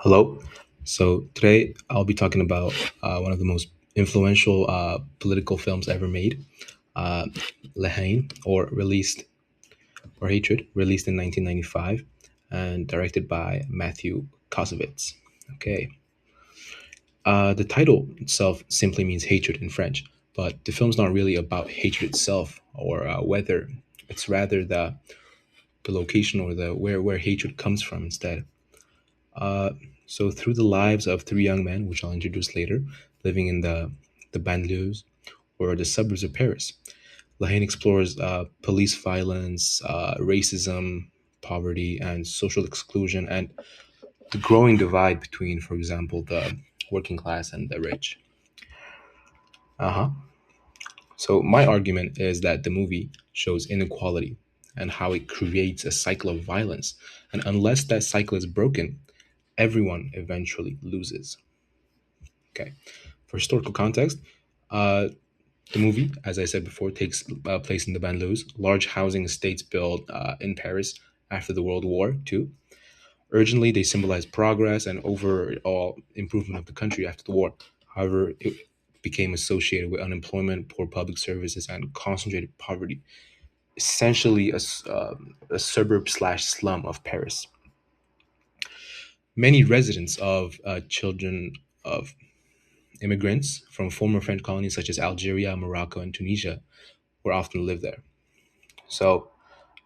Hello. So today I'll be talking about one of the most influential political films ever made, uh, Le Haine, or released or Hatred, released in 1995, and directed by Matthew Kosovitz. Okay. The title itself simply means hatred in French, but the film's not really about hatred itself or whether it's rather the location or the where hatred comes from instead. Uh, so through the lives of three young men, which I'll introduce later, living in the banlieues or the suburbs of Paris, Lahane explores police violence, racism, poverty, and social exclusion, and the growing divide between, for example, the working class and the rich. Uh huh. So my argument is that the movie shows inequality and how it creates a cycle of violence, and unless that cycle is broken, everyone eventually loses. Okay. For historical context, uh, the movie, as I said before, takes place in the banlieues, large housing estates built in Paris after the World War II. Originally, they symbolize progress and overall improvement of the country after the war. However, it became associated with unemployment, poor public services, and concentrated poverty, essentially a suburb slash slum of Paris. Many residents of children of immigrants from former French colonies such as Algeria, Morocco, and Tunisia were often lived there. So,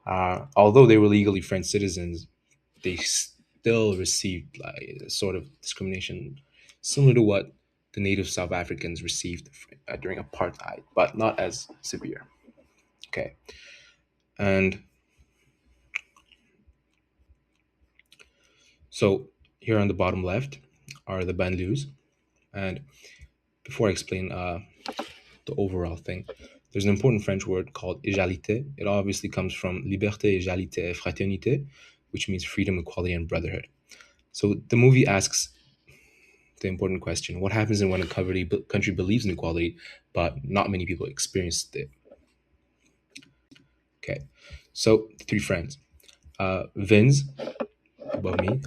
although they were legally French citizens, they still received like a sort of discrimination similar to what the native South Africans received during apartheid, but not as severe. Okay, and so here on the bottom left are the banlieues, and before I explain the overall thing, there's an important French word called égalité. It obviously comes from liberté, égalité, et fraternité, which means freedom, equality, and brotherhood. So the movie asks the important question: what happens when a country believes in equality, but not many people experience it? Okay, so three friends: Vince above me,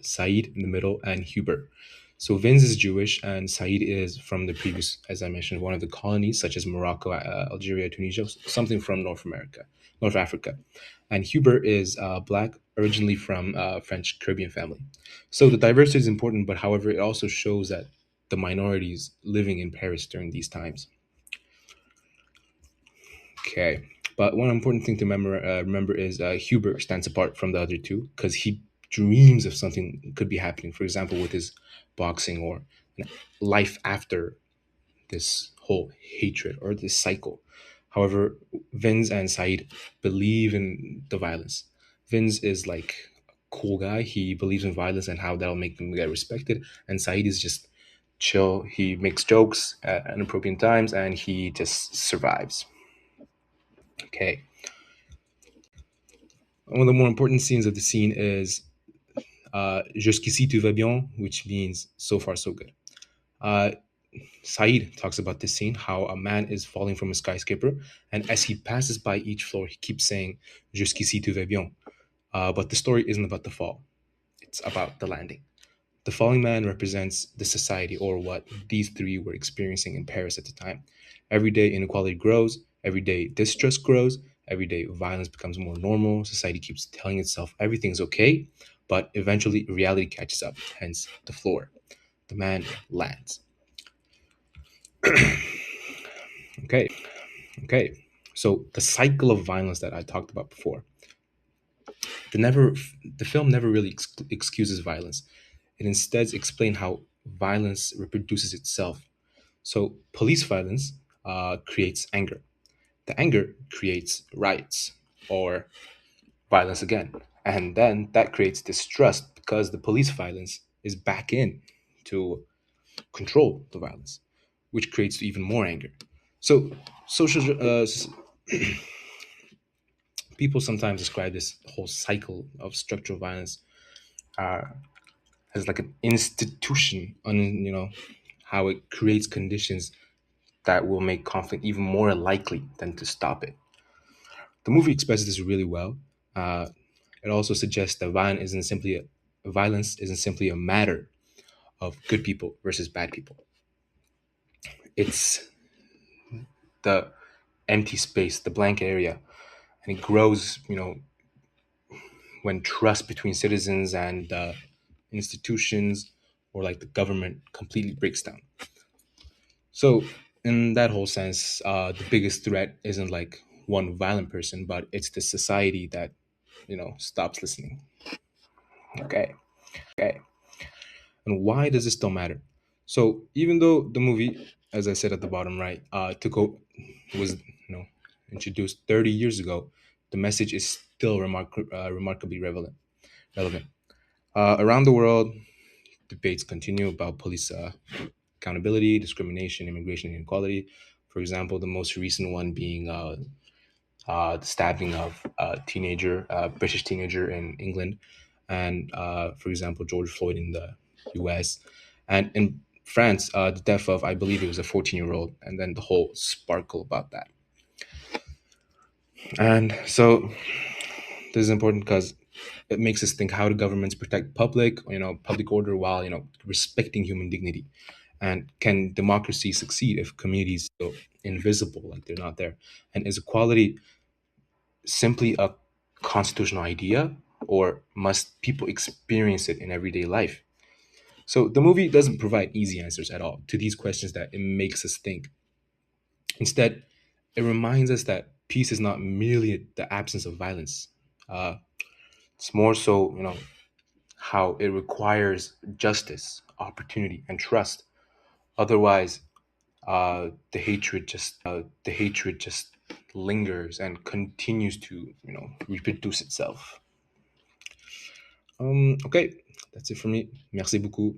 Said in the middle, and Hubert. So Vince is Jewish, and Said is from the previous, as I mentioned, one of the colonies such as Morocco, Algeria, Tunisia, something from North America, North Africa. And Hubert is black, originally from French Caribbean family. So the diversity is important, but however, it also shows that the minorities living in Paris during these times. Okay. But one important thing to remember is Hubert stands apart from the other two because he dreams of something could be happening. For example, with his boxing or life after this whole hatred or this cycle. However, Vince and Said believe in the violence. Vince is like a cool guy. He believes in violence and how that'll make them get respected. And Said is just chill. He makes jokes at inappropriate times and he just survives. Okay. One of the more important scenes of the scene is Jusqu'ici tout va bien, which means so far so good. Uh, Saeed talks about this scene, how a man is falling from a skyscraper, and as he passes by each floor, he keeps saying Jusqu'ici tout va bien. But the story isn't about the fall, it's about the landing. The falling man represents the society or what these three were experiencing in Paris at the time. Every day, inequality grows, every day, distrust grows, every day, violence becomes more normal. Society keeps telling itself everything's okay, but eventually, reality catches up, hence the floor. The man lands. Okay, okay. So, the cycle of violence that I talked about before, the, never, the film never really excuses violence. It instead explains how violence reproduces itself. So police violence creates anger. The anger creates riots or violence again. And then that creates distrust because the police violence is back in to control the violence, which creates even more anger. So social people sometimes describe this whole cycle of structural violence uh, as like an institution on how it creates conditions that will make conflict even more likely than to stop it. The movie expresses this really well. Uh, it also suggests that violence isn't simply violence isn't simply a matter of good people versus bad people. It's the empty space, the blank area, and it grows, when trust between citizens and institutions or like the government completely breaks down. So, in that whole sense, the biggest threat isn't like one violent person, but it's the society that stops listening. Okay, okay. And why does this still matter? So, even though the movie, as I said at the bottom right, was introduced 30 years ago, the message is still remarkably relevant. Relevant. Around the world, debates continue about police accountability, discrimination, immigration, inequality. For example, the most recent one being the stabbing of British teenager in England, and for example, George Floyd in the U.S. And in France, the death of, I believe it was a 14-year-old, and then the whole sparkle about that. And so this is important because it makes us think: how do governments protect public order while respecting human dignity? And can democracy succeed if communities feel invisible, like they're not there? And is equality simply a constitutional idea, or must people experience it in everyday life? So the movie doesn't provide easy answers at all to these questions that it makes us think. Instead, it reminds us that peace is not merely the absence of violence. Uh, it's more so, how it requires justice, opportunity, and trust. Otherwise, the hatred just lingers and continues to reproduce itself. Okay, that's it for me. Merci beaucoup.